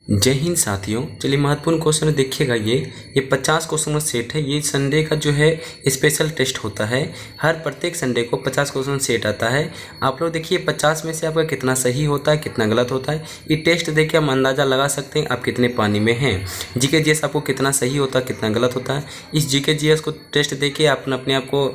जय हिंद साथियों। चलिए महत्वपूर्ण क्वेश्चन देखिएगा। ये 50 क्वेश्चन का सेट है। ये संडे का जो है स्पेशल टेस्ट होता है। हर प्रत्येक संडे को 50 क्वेश्चन सेट आता है। आप लोग देखिए 50 में से आपका कितना सही होता है, कितना गलत होता है। ये टेस्ट देख के हम अंदाज़ा लगा सकते हैं आप कितने पानी में हैं। जीके जीएस आपको कितना सही होता है, कितना गलत होता है। इस जीके जीएस को टेस्ट देख के आप अपने आप को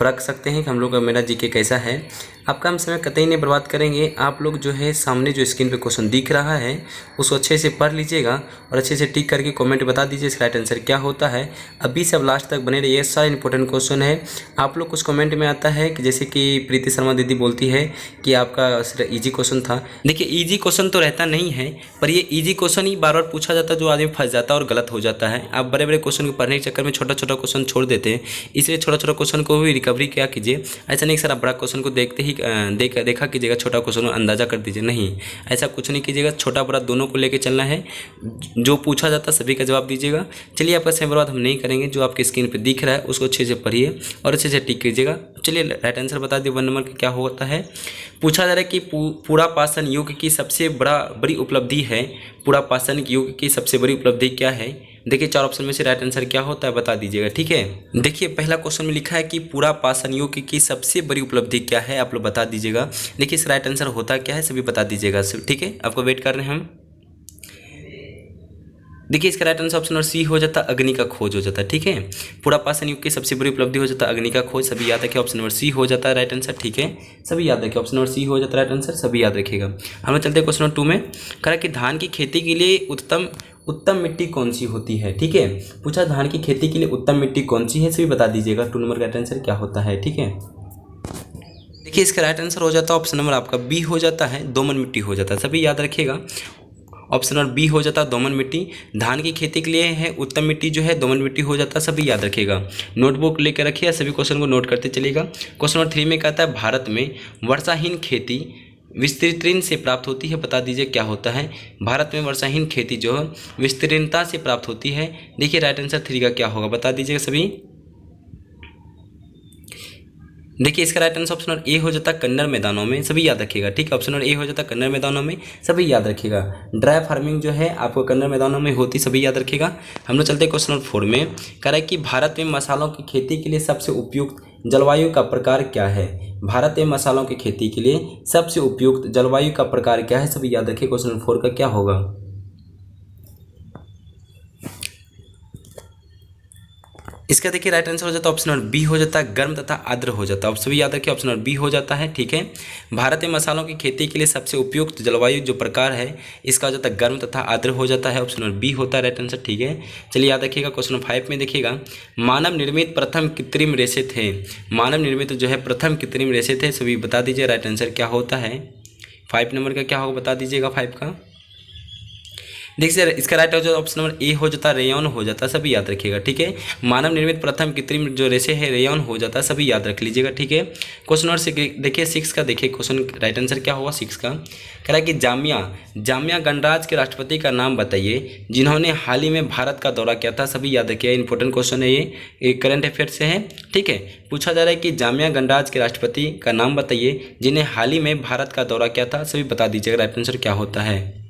परख सकते हैं कि हम लोग का मेरा जीके कैसा है। आपका हम समय कतई नहीं बर्बाद करेंगे। आप लोग जो है सामने जो स्क्रीन पे क्वेश्चन दिख रहा है उसको अच्छे से पढ़ लीजिएगा और अच्छे से टिक करके कमेंट बता दीजिए इसका राइट आंसर क्या होता है। अभी से अब लास्ट तक बने रहिए, सारा इंपॉर्टेंट क्वेश्चन है। आप लोग कुछ कमेंट में आता है कि जैसे कि प्रीति शर्मा दीदी बोलती है कि आपका ईजी क्वेश्चन था। देखिए ईजी क्वेश्चन तो रहता नहीं है, पर ये ईजी क्वेश्चन ही बार बार पूछा जाता है जो आदमी फंस जाता है और गलत हो जाता है। आप बड़े बड़े क्वेश्चन को पढ़ने के चक्कर में छोटा छोटा क्वेश्चन छोड़ देते हैं, इसलिए छोटा छोटा क्वेश्चन को भी रिकवरी क्या कीजिए। ऐसा नहीं सर आप बड़ा क्वेश्चन को देखते ही देखा कीजिएगा, छोटा क्वेश्चन अंदाजा कर दीजिए, नहीं ऐसा कुछ नहीं कीजिएगा। छोटा बड़ा दोनों को लेके चलना है। जो पूछा जाता है सभी का जवाब दीजिएगा। चलिए आपका समय बर्बाद हम नहीं करेंगे। जो आपकी स्क्रीन पे दिख रहा है उसको अच्छे से पढ़िए और अच्छे से टिक कीजिएगा। चलिए राइट आंसर बता दिए 1 नंबर का क्या होता है। पूछा जा रहा है कि पूरा पाषाण युग की सबसे बड़ी उपलब्धि है। पूरा पाषाण युग की सबसे बड़ी उपलब्धि क्या है। देखिए 4 ऑप्शन में से राइट आंसर क्या होता है बता दीजिएगा, ठीक है। देखिए पहला क्वेश्चन में लिखा है कि पूरा पाषाण युग की सबसे बड़ी उपलब्धि क्या है, आप लोग बता दीजिएगा। देखिए इस राइट आंसर होता क्या है सभी बता दीजिएगा, ठीक है। आपको वेट कर रहे हैं हम। देखिए इसका right answer option number C हो जाता अग्नि का खोज हो जाता है, ठीक है। पूरा पाषाण युग की सबसे बड़ी उपलब्धि हो जाता अग्नि का खोज, सभी याद रखिए। ऑप्शन नंबर सी हो जाता है राइट आंसर, ठीक है। सभी याद रखिए ऑप्शन नंबर सी हो जाता है राइट आंसर, सभी याद रखिएगा। हम लोग चलते हैं क्वेश्चन नंबर 2 में। कह रहा है कि धान की खेती के लिए उत्तम मिट्टी कौन सी होती है, ठीक है। पूछा धान की खेती के लिए उत्तम मिट्टी कौन सी है, सभी बता दीजिएगा। 2 नंबर का राइट आंसर क्या होता है, ठीक है। देखिए इसका राइट आंसर हो जाता है ऑप्शन नंबर आपका बी हो जाता है दोमन मिट्टी हो जाता है, सभी याद रखिएगा। ऑप्शन नंबर बी हो जाता है दोमन मिट्टी। धान की खेती के लिए है उत्तम मिट्टी जो है दोमन मिट्टी हो जाता है, सभी याद रखिएगा। नोटबुक लेकर रखिए, सभी क्वेश्चन को नोट करते चलिएगा। क्वेश्चन नंबर 3 में कहता है भारत में वर्षाहीन खेती विस्तीर्ण से प्राप्त होती है, बता दीजिए क्या होता है। भारत में वर्षाहीन खेती जो है विस्तीर्णता से प्राप्त होती है। देखिए राइट आंसर 3 का क्या होगा बता दीजिएगा सभी। देखिए इसका right answer option number A हो जाता है कन्नड़ मैदानों में, सभी याद रखिएगा, ठीक है। ऑप्शन नंबर ए हो जाता है कन्नड़ मैदानों में, सभी याद रखिएगा। ड्राई फार्मिंग जो है आपको कन्नड़ मैदानों में होती, सभी याद रखिएगा। हम लोग चलते हैं क्वेश्चन नंबर 4 में। कह रहा है कि भारत में मसालों की खेती के लिए सबसे उपयुक्त जलवायु का प्रकार क्या है। भारत में मसालों की खेती के लिए सबसे उपयुक्त जलवायु का प्रकार क्या है, सभी याद रखिए। क्वेश्चन नंबर 4 का क्या होगा। इसका देखिए राइट आंसर हो जाता है ऑप्शन नंबर बी हो जाता है गर्म तथा आर्द्र हो जाता है। आप सभी याद रखिए ऑप्शन नंबर बी हो जाता है, ठीक है। भारत में मसालों की खेती के लिए सबसे उपयुक्त जलवायु जो प्रकार है इसका हो जाता है गर्म तथा आर्द्र हो जाता है। ऑप्शन नंबर बी होता है राइट आंसर, ठीक है। चलिए याद रखिएगा। क्वेश्चन नंबर 5 में देखिएगा मानव निर्मित प्रथम कृत्रिम रेशे थे। मानव निर्मित जो है प्रथम कृत्रिम रेशे थे, सभी बता दीजिए राइट आंसर क्या होता है। 5 नंबर का क्या होगा बता दीजिएगा 5 का। देखिए इसका राइट ऑप्शन नंबर ए हो जाता है रेयॉन हो जाता है, सभी याद रखिएगा, ठीक है। मानव निर्मित प्रथम कृत्रिम जो रेशे है रेयॉन हो जाता है, सभी याद रख लीजिएगा, ठीक है। क्वेश्चन नंबर देखिए 6 का, देखिए क्वेश्चन राइट आंसर क्या होगा 6 का। कह रहा है कि जामिया गणराज्य के राष्ट्रपति का नाम बताइए जिन्होंने हाल ही में भारत का दौरा किया था, सभी याद रखिएगा। इंपॉर्टेंट क्वेश्चन है ये करंट अफेयर से है, ठीक है। पूछा जा रहा है कि जामिया गणराज्य के राष्ट्रपति का नाम बताइए जिन्हें हाल ही में भारत का दौरा किया था, सभी बता दीजिएगा राइट आंसर क्या होता है।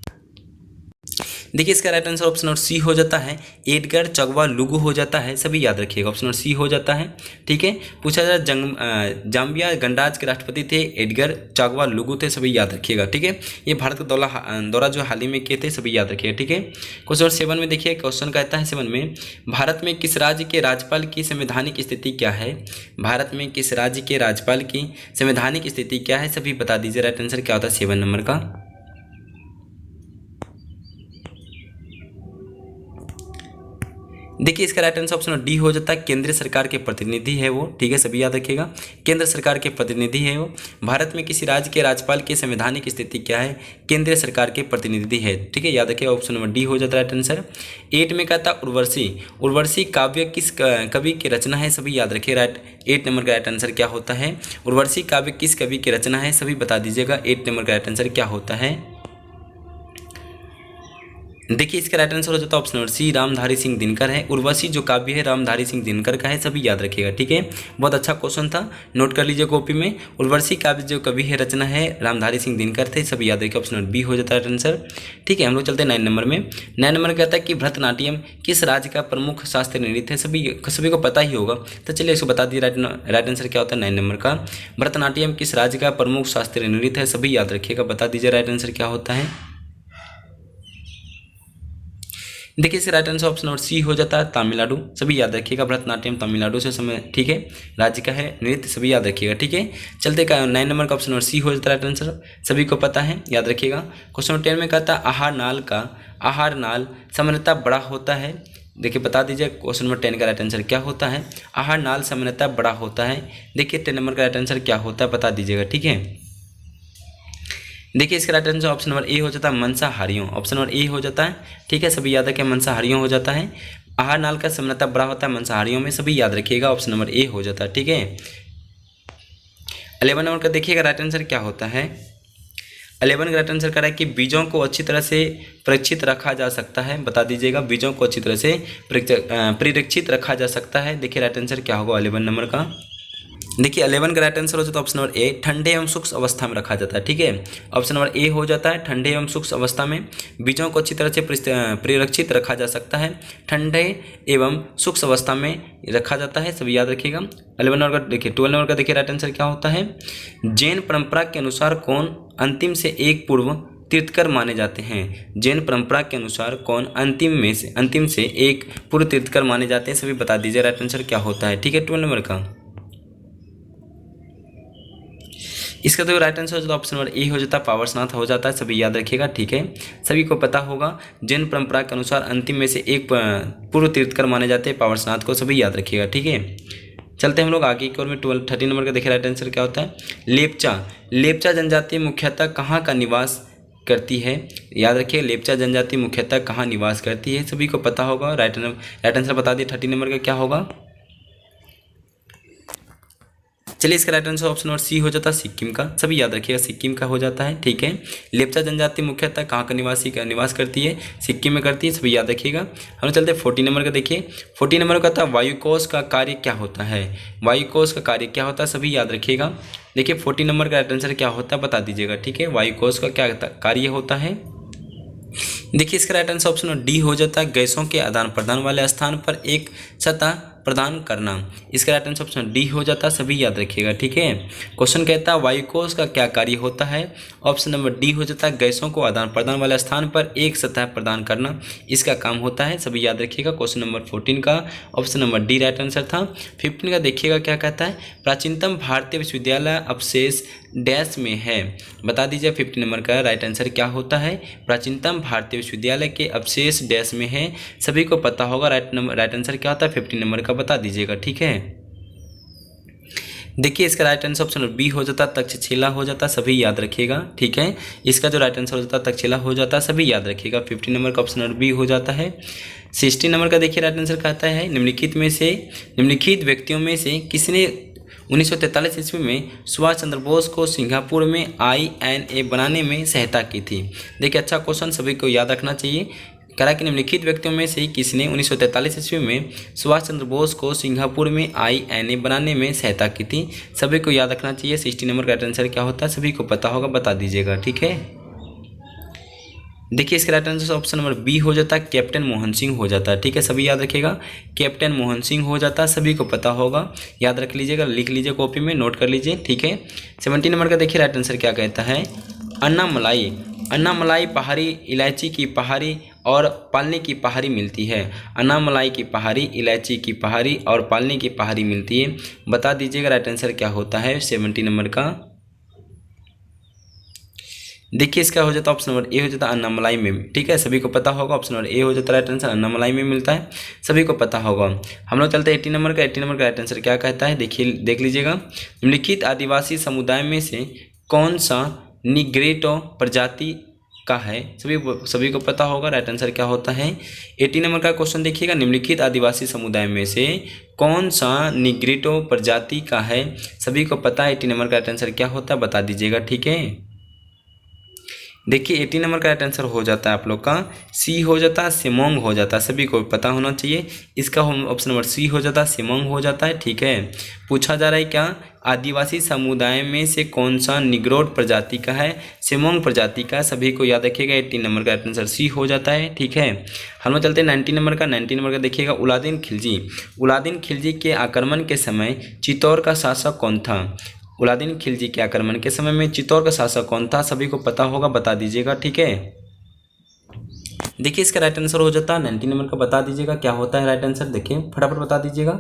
देखिए इसका right answer option number C हो जाता है एडगर चगवा लुगु हो जाता है, सभी याद रखिएगा। ऑप्शन नंबर सी हो जाता है, ठीक है। पूछा जा जाम्बिया गणराज्य के राष्ट्रपति थे एडगर चगवा लुगु थे, सभी याद रखिएगा, ठीक है। ये भारत का दौरा जो हाल ही में किए थे, सभी याद रखिएगा, ठीक है। क्वेश्चन नंबर 7 में देखिए क्वेश्चन कहता है 7 में भारत में किस राज्य के राज्यपाल की संवैधानिक स्थिति क्या है। भारत में किस राज्य के राज्यपाल की संवैधानिक स्थिति क्या है, सभी बता दीजिए राइट आंसर क्या होता है 7 नंबर का। देखिए इसका राइट आंसर ऑप्शन डी हो जाता है केंद्र सरकार के प्रतिनिधि है वो, ठीक है, सभी याद रखिएगा। केंद्र सरकार के प्रतिनिधि है वो। भारत में किसी राज्य के राज्यपाल की संवैधानिक स्थिति क्या है, केंद्र सरकार के प्रतिनिधि है, ठीक है, याद रखिएगा। ऑप्शन नंबर डी हो जाता है राइट आंसर। 8 में कहता उर्वशी काव्य किस कवि की रचना है, सभी याद रखिए। 8 नंबर का राइट आंसर क्या होता है। उर्वशी काव्य किस कवि की रचना है, सभी बता दीजिएगा। 8 नंबर का राइट आंसर क्या होता है। देखिए इसका राइट आंसर हो जाता है option number C, Ramdhari Singh Dinkar है। उर्वशी जो काव्य है रामधारी सिंह दिनकर का है, सभी याद रखिएगा। ठीक है, बहुत अच्छा क्वेश्चन था, नोट कर लीजिए कॉपी में। उर्वशी काव्य जो कवि है, रचना है रामधारी सिंह दिनकर थे, सभी याद रखिए। ऑप्शन नंबर बी हो जाता है आंसर। ठीक है, हम लोग चलते हैं 9 नंबर में। 9 नंबर कहता है कि भरतनाट्यम किस राज्य का प्रमुख शास्त्रीय नृत्य है, सभी को पता ही होगा। तो चलिए इसको बता दिए, राइट आंसर क्या होता है 9 नंबर का। भरतनाट्यम किस राज्य का प्रमुख शास्त्रीय नृत्य है, सभी याद रखिएगा, बता दीजिए राइट आंसर क्या होता है। देखिए इसका right answer option number C हो जाता है तमिलनाडु, सभी याद रखिएगा। भरतनाट्यम तमिलनाडु से समय, ठीक है, राज्य का है नृत्य, सभी याद रखिएगा। ठीक है, चलते का 9 नंबर का ऑप्शन नंबर सी हो जाता है राइट आंसर, सभी को पता है, याद रखिएगा। क्वेश्चन नंबर 10 में कहता है आहार नाल सामान्यतः बड़ा होता है। देखिए बता दीजिए क्वेश्चन नंबर 10 का राइट आंसर क्या होता है। आहार नाल सामान्यतः बड़ा होता है। देखिए 10 नंबर का राइट आंसर क्या होता है, बता दीजिएगा। ठीक है, देखिए इसका right answer option number A हो जाता है मांसाहारियों, ऑप्शन नंबर ए हो जाता है। ठीक है, सभी याद रखिए, मांसाहारियों हो जाता है। आहार नाल का सामान्यतः बड़ा होता है मांसाहारियों में, सभी याद रखिएगा, ऑप्शन नंबर ए हो जाता है। ठीक है, 11 नंबर का देखिएगा राइट आंसर क्या होता है। 11 का राइट आंसर कह रहा है कि बीजों को अच्छी तरह से सुरक्षित रखा जा सकता है, बता दीजिएगा। बीजों को अच्छी तरह से परिरक्षित रखा जा सकता है। देखिए राइट आंसर क्या होगा 11 नंबर का। देखिए 11 का राइट आंसर हो जाता है ऑप्शन नंबर ए, ठंडे एवं शुष्क अवस्था में रखा जाता है। ठीक है, ऑप्शन नंबर ए हो जाता है, ठंडे एवं शुष्क अवस्था में बीजों को अच्छी तरह से परिरक्षित रखा जा सकता है, ठंडे एवं शुष्क अवस्था में रखा जाता है, सभी याद रखिएगा। 11 नंबर का देखिए, 12 नंबर का देखिए राइट आंसर क्या होता है। जैन परंपरा के अनुसार कौन अंतिम से एक पूर्व तीर्थकर माने जाते हैं। जैन परंपरा के अनुसार कौन अंतिम से एक पूर्व तीर्थकर माने जाते हैं, सभी बता दीजिए राइट आंसर क्या होता है। ठीक है, 12 नंबर का इसका तो राइट आंसर हो जाता है ऑप्शन नंबर ए हो जाता है पावरनाथ हो जाता है, सभी याद रखिएगा। ठीक है, सभी को पता होगा जैन परंपरा के अनुसार अंतिम में से एक पूर्व तीर्थकर माने जाते हैं पावरनाथ को, सभी याद रखिएगा। ठीक है, चलते हैं हम लोग आगे की ओर में। 13 नंबर का देखिए राइट आंसर क्या होता है। लेपचा जनजाति मुख्यतः कहाँ का निवास करती है, याद रखिए। लेपचा जनजाति मुख्यतः कहाँ निवास करती है, सभी को पता होगा। राइट आंसर बता दिए 13 नंबर का क्या होगा। चलिए इसका right answer option number C हो जाता है सिक्किम का, सभी याद रखिएगा, सिक्किम का हो जाता है। ठीक है, लेपचा जनजाति मुख्यतः कहाँ का निवास करती है, सिक्किम में करती है, सभी याद रखिएगा। हम चलते हैं 14 नंबर का देखिए। 14 नंबर का था वायुकोश का कार्य क्या होता है। वायुकोश का कार्य क्या होता है, सभी याद रखिएगा। देखिए 14 नंबर का राइट आंसर क्या होता है, बता दीजिएगा। ठीक है, वायुकोश का क्या कार्य होता है। देखिए इसका राइट आंसर ऑप्शन डी हो जाता है गैसों के आदान प्रदान वाले स्थान पर एक सतह प्रदान करना। इसका राइट आंसर ऑप्शन डी हो जाता है, सभी याद रखिएगा। ठीक है, क्वेश्चन कहता है वायुकोश का क्या कार्य होता है, ऑप्शन नंबर डी हो जाता है गैसों को आदान प्रदान वाले स्थान पर एक सतह प्रदान करना, इसका काम होता है, सभी याद रखिएगा। क्वेश्चन नंबर 14 का option number D right answer था। 15 का देखिएगा क्या कहता है। प्राचीनतम भारतीय विश्वविद्यालय अवशेष डैश में है, बता दीजिए 15 नंबर का राइट आंसर क्या होता है। प्राचीनतम भारतीय विश्वविद्यालय के अवशेष डैश में है, सभी को पता होगा। राइट आंसर क्या होता है 15 नंबर का, बता दीजिएगा। ठीक है, देखिए इसका राइट आंसर ऑप्शन बी हो जाता है तक्षशिला हो जाता है, सभी याद रखिएगा। ठीक है, इसका जो राइट आंसर हो जाता है तक्षशिला हो जाता है, सभी याद रखिएगा। 15 नंबर का ऑप्शन बी हो जाता है। 16 नंबर का देखिए राइट आंसर कहता है निम्नलिखित व्यक्तियों में से किसने 1943 ईस्वी में सुभाष चंद्र बोस को सिंगापुर में INA बनाने में सहायता की थी। देखिए अच्छा क्वेश्चन, सभी को याद रखना चाहिए। कहा कि निम्नलिखित व्यक्तियों में से किसने 1943 ईस्वी में सुभाष चंद्र बोस को सिंगापुर में INA बनाने में सहायता की थी, सभी को याद रखना चाहिए। 60 नंबर का राइट आंसर क्या होता है, सभी को पता होगा, बता दीजिएगा। ठीक है, देखिए इसका right answer option number B हो जाता है कैप्टन मोहन सिंह हो जाता है। ठीक है, सभी याद रखिएगा, कैप्टन मोहन सिंह हो जाता है, सभी को पता होगा, याद रख लीजिएगा, लिख लीजिए कॉपी में, नोट कर लीजिए। ठीक है, 17 नंबर का देखिए राइट आंसर क्या कहता है। अन्नामलाई पहाड़ी इलायची की पहाड़ी और पालने की पहाड़ी मिलती है। अन्नामलाई की पहाड़ी, इलायची की पहाड़ी और पालने की पहाड़ी मिलती है, बता दीजिएगा राइट आंसर क्या होता है 17 नंबर का। देखिए इसका हो जाता है ऑप्शन नंबर ए हो जाता है अन्नामलाई में। ठीक है, सभी को पता होगा, ऑप्शन नंबर ए हो जाता है राइट आंसर, अन्नामलाई में मिलता है, सभी को पता होगा। हम लोग चलते हैं 18 नंबर का। 18 नंबर का राइट आंसर क्या कहता है, देखिए देख लीजिएगा। निम्नलिखित आदिवासी समुदाय में से कौन सा निग्रेटो प्रजाति का है, सभी को पता होगा, राइट आंसर क्या होता है। 18 नंबर का क्वेश्चन देखिएगा, निम्नलिखित आदिवासी समुदाय में से कौन सा निग्रेटो प्रजाति का है, सभी को पता है। 18 नंबर का राइट आंसर क्या होता है, बता दीजिएगा। ठीक है, देखिए 18 नंबर का राइट आंसर हो जाता है आप लोग का सी हो जाता है, सिमोंग हो जाता है, सभी को पता होना चाहिए। इसका ऑप्शन नंबर सी हो जाता है, सिमोंग हो जाता है। ठीक है, पूछा जा रहा है क्या, आदिवासी समुदाय में से कौन सा निग्रोड प्रजाति का है, सिमोंग प्रजाति का। सभी को याद रखिएगा 18 नंबर का राइट आंसर सी हो जाता है। ठीक है, हम लोग चलते हैं 19 नंबर का। 19 नंबर का देखिएगा, उलादीन खिलजी। उलादीन खिलजी के आक्रमण के समय चित्तौड़ का शासक कौन था। उलादीन खिलजी के आक्रमण के समय में चित्तौड़ का शासक कौन था, सभी को पता होगा, बता दीजिएगा। ठीक है, देखिए इसका राइट आंसर हो जाता है 19 नंबर का, बता दीजिएगा क्या होता है राइट आंसर, देखिए फटाफट बता दीजिएगा।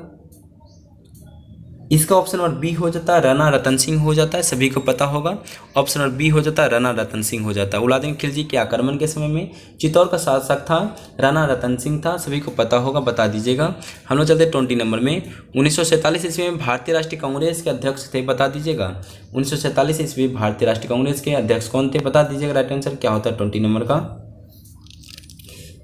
इसका ऑप्शन नंबर बी हो जाता है, राणा रतन सिंह हो जाता है, सभी को पता होगा। ऑप्शन नंबर बी हो जाता है, राणा रतन सिंह हो जाता है। उलादीन खिलजी के आक्रमण के समय में चित्तौड़ का शासक था राणा रतन सिंह था, सभी को पता होगा, बता दीजिएगा। हम लोग चलते 20 नंबर में। 1947 ईस्वी में भारतीय राष्ट्रीय कांग्रेस के अध्यक्ष थे, बता दीजिएगा। 1947 ईस्वी भारतीय राष्ट्रीय कांग्रेस के अध्यक्ष कौन थे, बता दीजिएगा। राइट आंसर क्या होता है 20 नंबर का।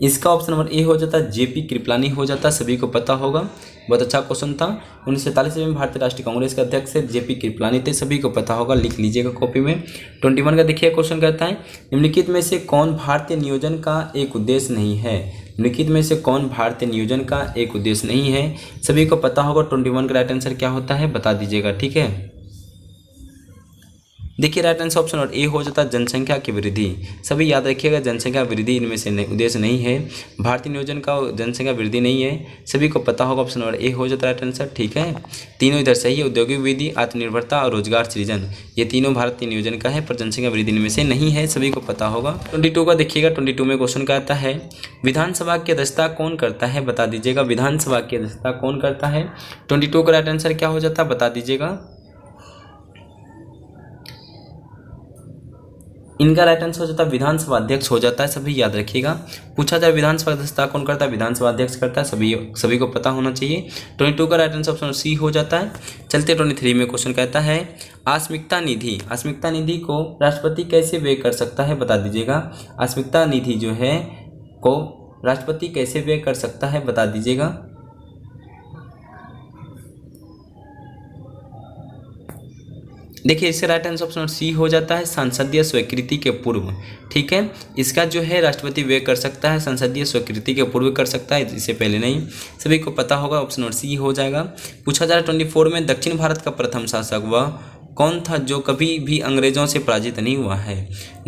इसका ऑप्शन नंबर ए हो जाता है, जेपी कृपलानी हो जाता है, सभी को पता होगा, बहुत अच्छा क्वेश्चन था। 1947 में भारतीय राष्ट्रीय कांग्रेस के अध्यक्ष जेपी कृपलानी थे, सभी को पता होगा, लिख लीजिएगा कॉपी में। 21 का देखिए क्वेश्चन कहता है, निम्नलिखित में से कौन भारतीय नियोजन का एक उद्देश्य नहीं है। निम्नलिखित में से कौन भारतीय नियोजन का एक उद्देश्य नहीं है, सभी को पता होगा। 21 का राइट आंसर क्या होता है, बता दीजिएगा। ठीक है, देखिए right answer option number A हो जाता है, जनसंख्या की वृद्धि। सभी याद रखिएगा, जनसंख्या वृद्धि इनमें से उद्देश्य नहीं है, भारतीय नियोजन का जनसंख्या वृद्धि नहीं है, सभी को पता होगा। ऑप्शन नंबर ए हो जाता है राइट आंसर। ठीक है, तीनों इधर सही है, औद्योगिक वृद्धि, आत्मनिर्भरता और रोजगार सृजन, ये तीनों भारतीय नियोजन का है, पर जनसंख्या वृद्धि इनमें से नहीं है, सभी को पता होगा। 22 का देखिएगा, 22 में क्वेश्चन का आता है, विधानसभा की अध्यक्षता कौन करता है, बता दीजिएगा। विधानसभा की अध्यक्षता कौन करता है, 22 का राइट आंसर क्या हो जाता है, बता दीजिएगा। इनका राइट आंसर हो जाता है विधानसभा अध्यक्ष हो जाता है, सभी याद रखिएगा। पूछा जाए विधानसभा अध्यक्षता कौन करता है, विधानसभा अध्यक्ष करता है, सभी को पता होना चाहिए। 22 का राइट आंसर ऑप्शन सी हो जाता है। चलते 23 में क्वेश्चन कहता है, आस्मिकता निधि को राष्ट्रपति कैसे व्यय कर सकता है, बता दीजिएगा। आस्मिकता निधि जो है को राष्ट्रपति कैसे व्यय कर सकता है, बता दीजिएगा। देखिए इससे राइट आंसर ऑप्शन सी हो जाता है, संसदीय स्वीकृति के पूर्व। ठीक है, इसका जो है राष्ट्रपति व्यय कर सकता है, संसदीय स्वीकृति के पूर्व कर सकता है, इससे पहले नहीं, सभी को पता होगा। ऑप्शन नंबर सी हो जाएगा। पूछा जा रहा है 24 में, दक्षिण भारत का प्रथम शासक वह कौन था जो कभी भी अंग्रेजों से पराजित नहीं हुआ है।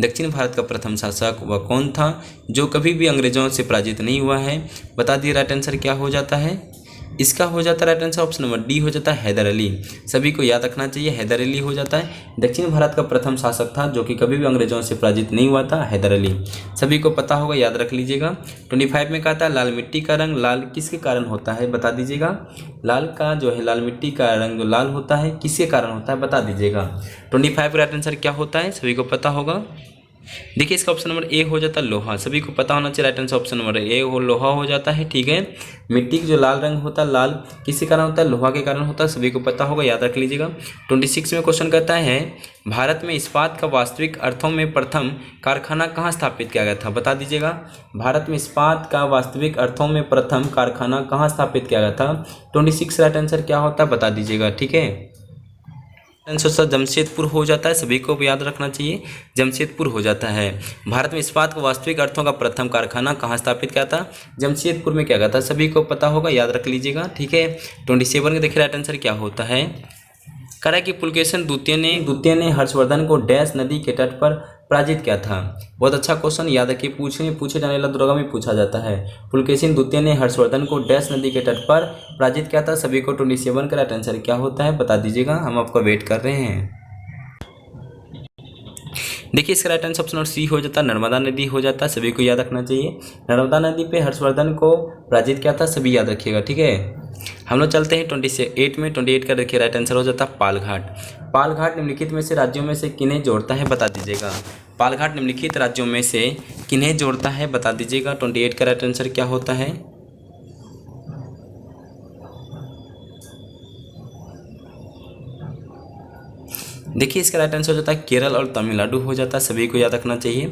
दक्षिण भारत का प्रथम शासक वह कौन था जो कभी भी अंग्रेजों से पराजित नहीं हुआ है, बता दिए। राइट आंसर क्या हो जाता है, इसका हो जाता है right answer option number D हो जाता है, हैदर अली। सभी को याद रखना चाहिए, हैदर अली हो जाता है। दक्षिण भारत का प्रथम शासक था जो कि कभी भी अंग्रेजों से पराजित नहीं हुआ था, हैदर अली, सभी को पता होगा, याद रख लीजिएगा। 25 में कहता है, लाल मिट्टी का रंग लाल किसके कारण होता है, बता दीजिएगा। लाल का जो है, लाल मिट्टी का रंग जो लाल होता है किसके कारण होता है, बता दीजिएगा। 25 का राइट आंसर क्या होता है, सभी को पता होगा। देखिए इसका ऑप्शन नंबर ए हो जाता है, लोहा, सभी को पता होना चाहिए। Right answer option number A हो, लोहा हो जाता है। ठीक है, मिट्टी की जो लाल रंग होता है, लाल किसी कारण होता है, लोहा के कारण होता है, सभी को पता होगा, याद रख लीजिएगा। 26 में क्वेश्चन कहता है, भारत में इस्पात का वास्तविक अर्थों में प्रथम कारखाना कहाँ स्थापित किया गया था, बता दीजिएगा। भारत में इस्पात का वास्तविक अर्थों में प्रथम कारखाना कहाँ स्थापित किया गया था, 26 राइट आंसर क्या होता है, बता दीजिएगा। ठीक है, आंसर जमशेदपुर हो जाता है, सभी को याद रखना चाहिए, जमशेदपुर हो जाता है। भारत में इस्पात को वास्तविक अर्थों का प्रथम कारखाना कहाँ स्थापित किया था, जमशेदपुर में किया गया था, सभी को पता होगा, याद रख लीजिएगा। ठीक है, 27 के देखिए राइट आंसर क्या होता है, करा कि पुलकेशिन द्वितीय ने हर्षवर्धन को डैश नदी के तट पर पराजित किया था। बहुत अच्छा क्वेश्चन, याद रखिए, पूछे जाने वाला दुर्गा में पूछा जाता है। पुलकेशिन द्वितीय ने हर्षवर्धन को डैश नदी के तट पर पराजित किया था, सभी को 27 का राइट आंसर क्या होता है, बता दीजिएगा, हम आपका वेट कर रहे हैं। देखिए इसका राइट आंसर ऑप्शन सी हो जाता है, नर्मदा नदी हो जाता है, सभी को याद रखना चाहिए। नर्मदा नदी पे हर्षवर्धन को पराजित किया था, सभी याद रखिएगा। ठीक है, हम लोग चलते हैं 28 में। 28 का देखिए राइट आंसर हो जाता है, पालघाट। पालघाट निम्नलिखित में से राज्यों में से किन्हें जोड़ता है, बता दीजिएगा। पालघाट निम्नलिखित राज्यों में से किन्हें जोड़ता है, बता दीजिएगा। 28 का राइट आंसर क्या होता है, देखिए इसका राइट आंसर हो जाता है, केरल और तमिलनाडु हो जाता है, सभी को याद रखना चाहिए,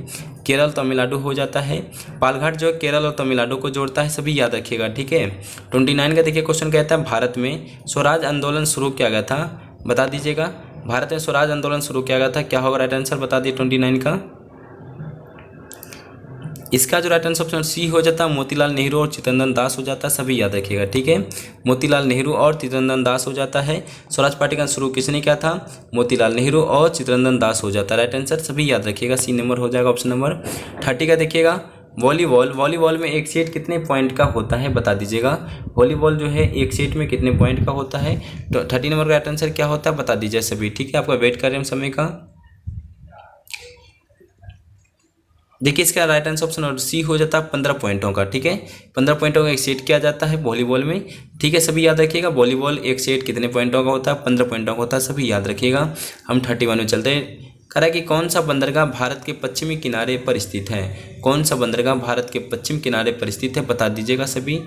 केरल तमिलनाडु हो जाता है। पालघाट जो है केरल और तमिलनाडु को जोड़ता है, सभी याद रखिएगा। ठीक है, 29 का देखिए क्वेश्चन कहता है, भारत में स्वराज आंदोलन शुरू किया गया था, बता दीजिएगा। भारत में स्वराज आंदोलन शुरू किया गया था, क्या होगा राइट आंसर, बता दिए 29 का। इसका जो राइट आंसर ऑप्शन सी हो जाता है, मोतीलाल नेहरू और चित्तरंजन दास हो जाता है, सभी याद रखिएगा, ठीक है। मोतीलाल नेहरू और चित्तरंजन दास हो जाता है। स्वराज पार्टी का शुरू किसने किया था? मोतीलाल नेहरू और चित्तरंजन दास हो जाता है। राइट आंसर सभी याद रखिएगा, सी नंबर हो जाएगा ऑप्शन नंबर 30 का। देखिएगा वॉलीबॉल में एक सेट कितने पॉइंट का होता है बता दीजिएगा। वॉलीबॉल जो है एक सेट में कितने पॉइंट का होता है? तो 30 नंबर का राइट आंसर क्या होता है बता दीजिए सभी, ठीक है। आपका वेट कर रहे हैं समय का। देखिए इसका राइट आंसर ऑप्शन और सी हो जाता है 15 पॉइंटों का, ठीक है। 15 पॉइंटों का एक सेट किया जाता है वॉलीबॉल में, ठीक है। सभी याद रखिएगा, वॉलीबॉल एक सेट कितने पॉइंटों का होता है? 15 पॉइंटों का होता है, सभी याद रखिएगा। हम 31 में चलते हैं। कह रहा है कि कौन सा बंदरगाह भारत के पश्चिमी किनारे पर स्थित है? कौन सा बंदरगाह भारत के पश्चिम किनारे पर स्थित है बता दीजिएगा सभी।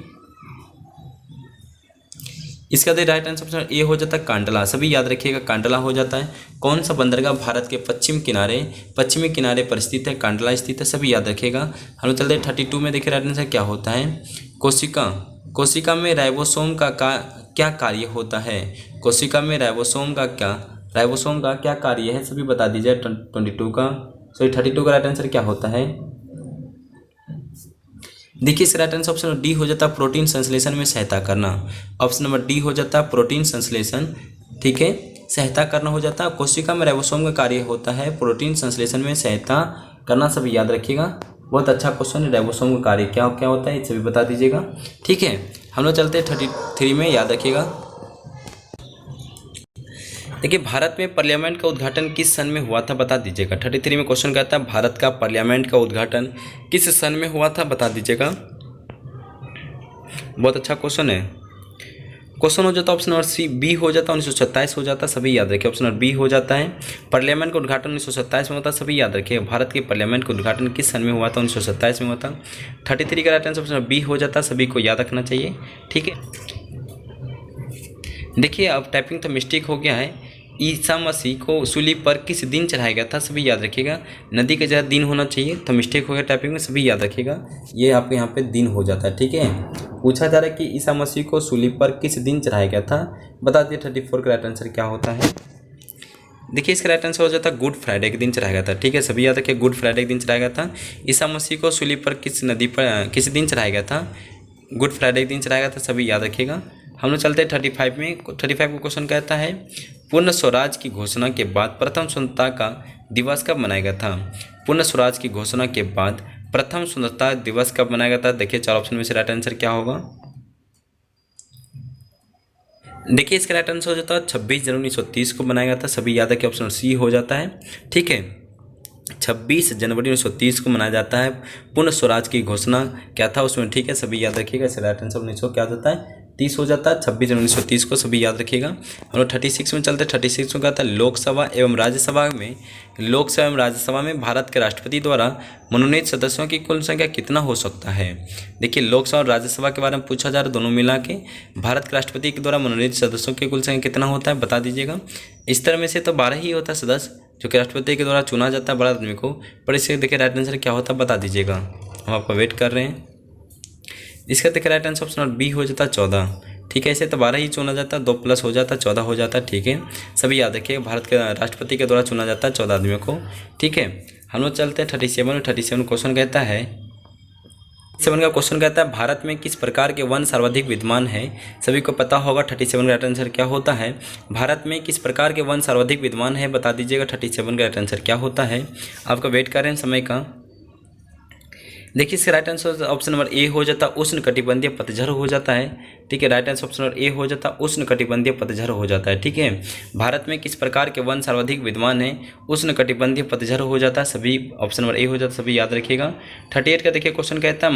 इसका राइट आंसर ऑप्शन ए हो जाता है कांडला, सभी याद रखिएगा, कांडला हो जाता है। कौन सा बंदरगाह भारत के पश्चिमी किनारे पर स्थित है? कांडला स्थित है, सभी याद रखिएगा। हम लोग चलते हैं 32 में। देखिए राइट आंसर क्या होता है? कोशिका में राइबोसोम का क्या कार्य होता है? कोशिका में राइबोसोम का क्या कार्य है, सभी बता दीजिए। 32 का राइट आंसर क्या होता है? देखिए इस राइट आंसर ऑप्शन डी हो जाता है प्रोटीन संश्लेषण में सहायता करना। ऑप्शन नंबर डी हो जाता है प्रोटीन संश्लेषण, ठीक है, सहायता करना हो जाता है। कोशिका में राइबोसोम का कार्य होता है प्रोटीन संश्लेषण में सहायता करना, सभी याद रखिएगा। बहुत अच्छा क्वेश्चन है, राइबोसोम का कार्य क्या क्या होता है सभी बता दीजिएगा, ठीक है। हम लोग चलते हैं 33 में, याद रखिएगा। देखिए भारत में पार्लियामेंट का उद्घाटन किस सन में हुआ था बता दीजिएगा। 33 में क्वेश्चन कहता है भारत का पार्लियामेंट का उद्घाटन किस सन में हुआ था बता दीजिएगा। बहुत अच्छा क्वेश्चन है। क्वेश्चन हो जाता है ऑप्शन नंबर सी बी हो जाता है 1927 हो जाता है, सभी याद रखिए। ऑप्शन नंबर बी हो जाता है पार्लियामेंट का उद्घाटन 1927 में होता है, सभी याद रखिए। भारत के पार्लियामेंट का उद्घाटन किस सन में हुआ था? 1927 में हुआ था। 33 का राइट आंसर ऑप्शन बी हो जाता है, सभी को याद रखना चाहिए, ठीक है। देखिए अब टाइपिंग तो मिस्टेक हो गया है। ईसा मसीह को सूली पर किस दिन चढ़ाया गया था, सभी याद रखिएगा। नदी का जगह दिन होना चाहिए, तो मिस्टेक हो गया टाइपिंग में, सभी याद रखिएगा। ये आपके यहाँ पे दिन हो जाता है, ठीक है। पूछा जा रहा है कि ईसा मसीह को सूली पर किस दिन चढ़ाया गया था, बता दिए। 34 का राइट आंसर क्या होता है? देखिए इसका राइट आंसर हो जाता है गुड फ्राइडे के दिन चढ़ाया गया था, ठीक है, सभी याद रखिए। गुड फ्राइडे के दिन चढ़ाया गया था। ईसा मसीह को सूली पर किस दिन चढ़ाया गया था? गुड फ्राइडे के दिन चढ़ाया गया था, सभी याद रखिएगा। हम लोग चलते हैं 35 में। 35 का क्वेश्चन कहता है पूर्ण स्वराज की घोषणा के बाद प्रथम स्वतंत्रता का दिवस कब मनाया गया था? पूर्ण स्वराज की घोषणा के बाद प्रथम स्वतंत्रता दिवस कब मनाया गया था? देखिए 4 ऑप्शन में से राइट आंसर क्या होगा। देखिए इसका राइट आंसर हो जाता है 26 जनवरी 1930 को बनाया गया था, सभी याद रखिए। ऑप्शन सी हो जाता है, ठीक है। 26 जनवरी 1930 को मनाया जाता है। पूर्ण स्वराज की घोषणा क्या था उसमें, ठीक है, सभी याद रखिएगा। इसका राइट आंसर 1900 क्या हो जाता है? 30 हो जाता है। 26 जनवरी 1930 को सभी याद रखिएगा। हम लोग 36 में चलते हैं। 36 में कहता है लोकसभा एवं राज्यसभा में भारत के राष्ट्रपति द्वारा मनोनीत सदस्यों की कुल संख्या कितना हो सकता है? देखिए लोकसभा और राज्यसभा के बारे में पूछा जा रहा है, दोनों मिला के भारत के राष्ट्रपति के द्वारा मनोनीत सदस्यों की कुल संख्या कितना होता है बता दीजिएगा। इस तरह में से तो 12 ही होता है सदस्य जो कि राष्ट्रपति के द्वारा चुना जाता है बड़ा आदमी को, पर इससे देखिए राइट आंसर क्या होता है बता दीजिएगा। हम आपका वेट कर रहे हैं। इसका देखिए राइट आंसर ऑप्शन बी हो जाता है 14, ठीक है। ऐसे तो 12 ही चुना जाता है, 2 प्लस हो जाता है 14 हो जाता है, ठीक है। सभी याद रखिए भारत के राष्ट्रपति के द्वारा चुना जाता है 14 आदमियों को, ठीक है। हम लोग चलते हैं 37 क्वेश्चन कहता है 37 का क्वेश्चन कहता है भारत में किस प्रकार के वन सर्वाधिक विद्यमान है? सभी को पता होगा 37 का राइट आंसर क्या होता है। भारत में किस प्रकार के वन सर्वाधिक विद्यमान है बता दीजिएगा। 37 का राइट आंसर क्या होता है? आपका वेट कर रहे हैं समय का। देखिए इसका right answer option number A हो जाता है उष्ण कटिबंधीय पतझड़ हो जाता है, ठीक है। Right answer option number A हो जाता है उष्ण कटिबंधीय पतझड़ हो जाता है, ठीक है। भारत में किस प्रकार के वन सर्वाधिक विद्यमान है? उष्ण कटिबंधीय पतझड़ हो जाता है, सभी ऑप्शन नंबर ए हो जाता है, सभी याद रखिएगा। 38 का देखिए क्वेश्चन कहता है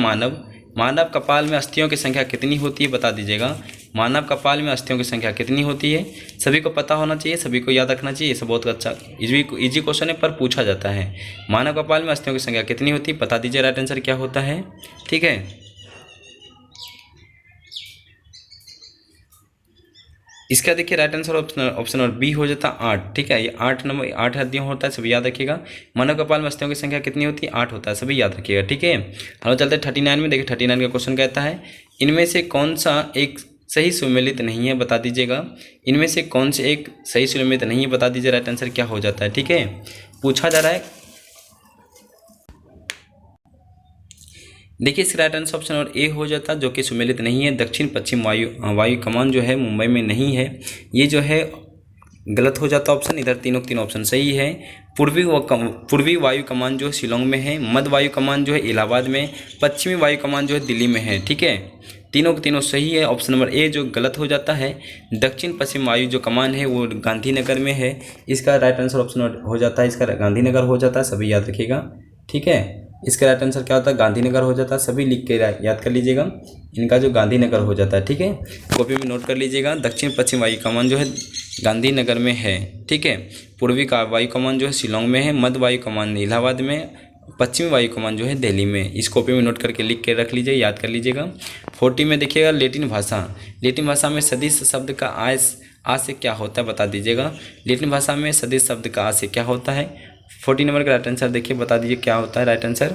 मानव कपाल में अस्थियों की संख्या कितनी होती है बता दीजिएगा। मानव कपाल में अस्थियों की संख्या कितनी होती है? सभी को पता होना चाहिए, सभी को याद रखना चाहिए। सब बहुत अच्छा इजी क्वेश्चन है पर पूछा जाता है। मानव कपाल में अस्थियों की संख्या कितनी होती है बता दीजिए। राइट आंसर क्या होता है, ठीक है। इसका देखिए right answer option number B हो जाता है 8, ठीक है। ये 8 हड्डियाँ होता है, सभी याद रखिएगा। मानव कपाल में अस्थियों की संख्या कितनी होती है? 8 होता है, सभी याद रखिएगा, ठीक है। हम चलते हैं 39 में। देखिए 39 का क्वेश्चन कहता है इनमें से कौन सा एक सही सुमेलित नहीं है बता दीजिएगा। इनमें से कौन से एक सही सुमेलित नहीं है बता दीजिए। राइट आंसर क्या हो जाता है, ठीक है। पूछा जा रहा है देखिए इसका राइट आंसर ऑप्शन और ए हो जाता, जो कि सुमेलित नहीं है। दक्षिण पश्चिम वायु कमान जो है मुंबई में नहीं है, ये जो है गलत हो जाता ऑप्शन। इधर तीनों तीन ऑप्शन सही है। पूर्वी वायु कमान जो है शिलोंग में है, मध्य वायु कमान जो है इलाहाबाद में, पश्चिमी वायु कमान जो है दिल्ली में है। ठीक है, तीनों के तीनों सही है। ऑप्शन नंबर ए जो गलत हो जाता है, दक्षिण पश्चिम वायु जो कमान है वो गांधीनगर में है। इसका राइट आंसर ऑप्शन हो जाता है, इसका गांधीनगर हो जाता है, सभी याद रखिएगा। ठीक है, इसका राइट आंसर क्या होता है, गांधीनगर हो जाता है, सभी लिख के याद कर लीजिएगा। इनका जो गांधीनगर हो जाता है, ठीक है, कॉपी में नोट कर लीजिएगा। दक्षिण पश्चिम वायु कमान जो है गांधीनगर में है। ठीक है, पूर्वी का वायु कमान जो है शिलोंग में है, मध्य वायु कमान इलाहाबाद में, पश्चिमी वायु कमान जो है दिल्ली में। इस कॉपी में नोट करके लिख के रख लीजिए, याद कर लीजिएगा। 40 में देखिएगा लैटिन भाषा में सदिश शब्द का आ से क्या होता है बता दीजिएगा। लैटिन भाषा में सदिश शब्द का आ से क्या होता है। 40 नंबर का राइट आंसर देखिए, बता दीजिए क्या होता है राइट आंसर।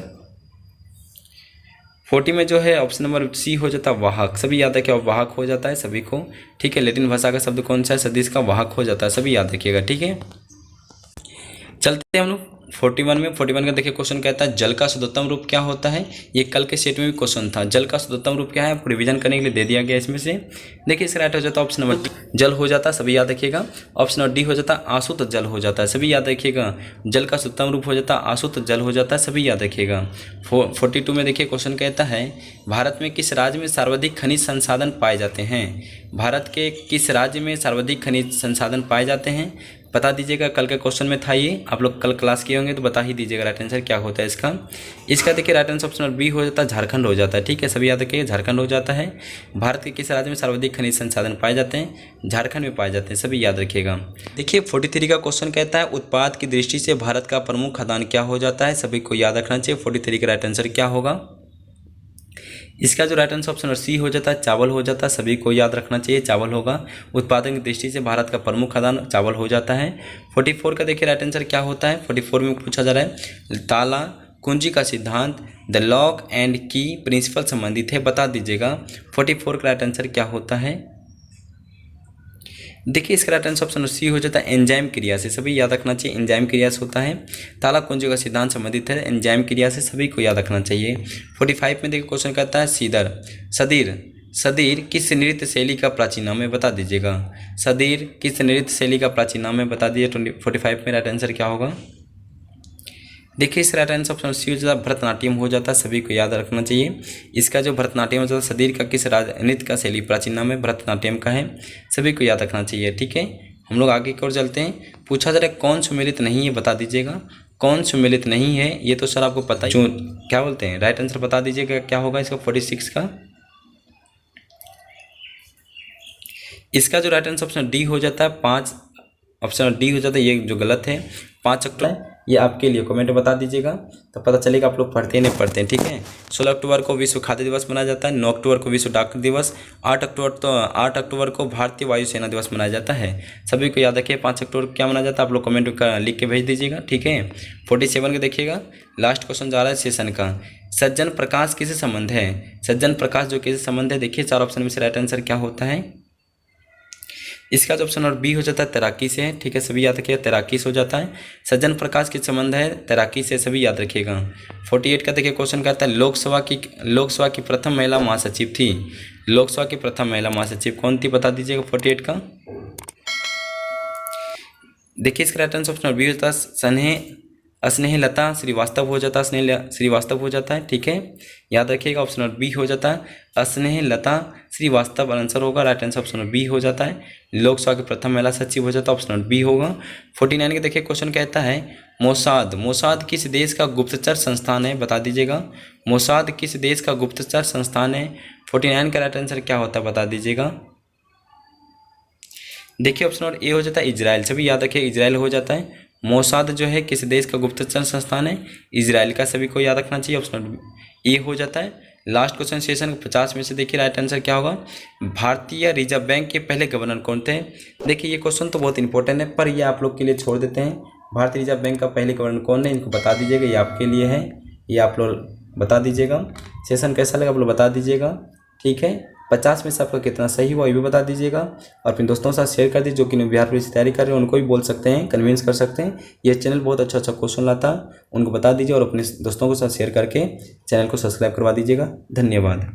40 में जो है ऑप्शन नंबर सी हो जाता है वाहक, सभी याद रखिए, वाहक हो जाता है सभी को। ठीक है, लैटिन भाषा का शब्द कौन सा है, सदिश का वाहक हो जाता है, सभी याद रखिएगा। ठीक है, चलते हैं हम लोग 41 में। 41 का देखिए क्वेश्चन कहता है जल का शुद्धतम रूप क्या होता है। ये कल के सेट में भी क्वेश्चन था, जल का शुद्धतम रूप क्या है, आपको रिवीजन करने के लिए दे दिया गया इसमें से। देखिए इसका राइट हो जाता है ऑप्शन नंबर जल हो जाता है, सभी याद रखिएगा। ऑप्शन नंबर डी हो जाता है आशुत जल हो जाता है, सभी याद रखिएगा। जल का शुद्धतम रूप हो जाता है आशुत जल हो जाता है, सभी याद रखिएगा। 42 में देखिए क्वेश्चन कहता है भारत में किस राज्य में सर्वाधिक खनिज संसाधन पाए जाते हैं। भारत के किस राज्य में सर्वाधिक खनिज संसाधन पाए जाते हैं, बता दीजिएगा। कल के क्वेश्चन में था ये, आप लोग कल क्लास किए होंगे तो बता ही दीजिएगा राइट आंसर क्या होता है इसका देखिए राइट आंसर ऑप्शन बी हो जाता है झारखंड हो जाता है। ठीक है, सभी याद रखिए, झारखंड हो जाता है। भारत के किस राज्य में सर्वाधिक खनिज संसाधन पाए जाते हैं, झारखंड में पाए जाते हैं, सभी याद रखिएगा। देखिए 43 का क्वेश्चन कहता है उत्पाद की दृष्टि से भारत का प्रमुख खदान क्या हो जाता है, सभी को याद रखना चाहिए। 43 का राइट आंसर क्या होगा। इसका जो राइट आंसर ऑप्शन सी हो जाता है चावल हो जाता है, सभी को याद रखना चाहिए, चावल होगा। उत्पादन की दृष्टि से भारत का प्रमुख खदान चावल हो जाता है। 44 का देखिए राइट आंसर क्या होता है। 44 में पूछा जा रहा है ताला कुंजी का सिद्धांत द लॉक एंड की प्रिंसिपल संबंधित है, बता दीजिएगा। 44 का राइट आंसर क्या होता है। देखिए इसका राइट आंसर ऑप्शन सी हो जाता है एंजाइम क्रिया से, सभी याद रखना चाहिए, एंजाइम क्रिया से होता है। ताला कुंजी का सिद्धांत संबंधित है एंजाइम क्रिया से, सभी को याद रखना चाहिए। 45 में देखिए क्वेश्चन कहता है सदीर किस नृत्य शैली का प्राचीन नाम है, बता दीजिएगा। सदीर किस नृत्य शैली का प्राचीन नाम है, बता दीजिए। 45 में राइट आंसर क्या होगा। देखिए इस राइट आंसर ऑप्शन सी हो जाता है भरतनाट्यम हो जाता है, सभी को याद रखना चाहिए। इसका जो भरतनाट्यम हो जाता है सदीर का किस नृत्य का शैली प्राचीन नाम है, भरतनाट्यम का है, सभी को याद रखना चाहिए। ठीक है, हम लोग आगे की ओर चलते हैं। पूछा जा रहा है कौन सुमेलित नहीं है, बता दीजिएगा। कौन सुमेलित नहीं है, ये तो सर आपको पता है, क्या बोलते हैं, राइट आंसर बता दीजिएगा क्या होगा इसका। 46 का इसका जो राइट आंसर ऑप्शन डी हो जाता है 5, ऑप्शन डी हो जाता है, ये जो गलत है। 5 अक्टूबर ये आपके लिए कमेंट बता दीजिएगा, तो पता चलेगा आप लोग पढ़ते नहीं पढ़ते हैं। ठीक है, 16 अक्टूबर को विश्व खाद्य दिवस मनाया जाता है। 9 अक्टूबर को विश्व डाक दिवस। 8 अक्टूबर को भारतीय वायुसेना दिवस मनाया जाता है, सभी को याद रखिए। 5 अक्टूबर क्या मनाया जाता है, आप लोग कमेंट लिख के भेज दीजिएगा। ठीक है, 47 का देखिएगा लास्ट क्वेश्चन जा रहा है सेशन का। सज्जन प्रकाश किससे संबंध है, सज्जन प्रकाश जो किससे संबंध है, देखिए 4 ऑप्शन में से राइट आंसर क्या होता है। इसका जो ऑप्शन और बी हो जाता है तैराकी से। ठीक है, सभी याद रखिएगा, तैराकी से हो जाता है। सज्जन प्रकाश किस संबंध है, तैराकी से, सभी याद रखिएगा। 48 का देखिए क्वेश्चन कहता है लोकसभा की प्रथम महिला महासचिव थी। लोकसभा की प्रथम महिला महासचिव कौन थी, बता दीजिएगा। 48 का देखिए इसका राइट आंसर ऑप्शन बी होता है स्नेहलता श्रीवास्तव हो जाता है, स्नेह श्रीवास्तव हो जाता है। ठीक है, याद रखिएगा, ऑप्शन बी हो जाता है स्नेहलता श्रीवास्तव आंसर होगा, राइट आंसर ऑप्शन बी हो जाता है। लोकसभा के प्रथम महिला सचिव हो जाता है, ऑप्शन बी होगा। 49 के देखिए क्वेश्चन कहता है मोसाद किस देश का गुप्तचर संस्थान है, बता दीजिएगा। मोसाद किस देश का गुप्तचर संस्थान है। 49 का राइट आंसर क्या होता है, बता दीजिएगा। देखिए ऑप्शन और ए हो जाता है इजराइल, सभी याद रखिए, इजराइल हो जाता है। मोसाद जो है किस देश का गुप्तचर संस्थान है, इजराइल का, सभी को याद रखना चाहिए, ऑप्शन ए हो जाता है। लास्ट क्वेश्चन सेशन 50 में से देखिए राइट आंसर क्या होगा। भारतीय रिजर्व बैंक के पहले गवर्नर कौन थे। देखिए ये क्वेश्चन तो बहुत इंपॉर्टेंट है, पर ये आप लोग के लिए छोड़ देते हैं। भारतीय रिजर्व बैंक का पहले गवर्नर कौन है, इनको बता दीजिएगा, ये आपके लिए है, ये आप लोग बता दीजिएगा। सेशन कैसा लगा आप लोग बता दीजिएगा। ठीक है, 50 में से आपका कितना सही हुआ ये भी बता दीजिएगा और अपने दोस्तों के साथ शेयर कर दीजिए जो कि बिहार पुलिस की तैयारी कर रहे हैं, उनको भी बोल सकते हैं, कन्विंस कर सकते हैं। ये चैनल बहुत अच्छा अच्छा क्वेश्चन लाता है, उनको बता दीजिए और अपने दोस्तों के साथ शेयर करके चैनल को सब्सक्राइब करवा दीजिएगा। धन्यवाद।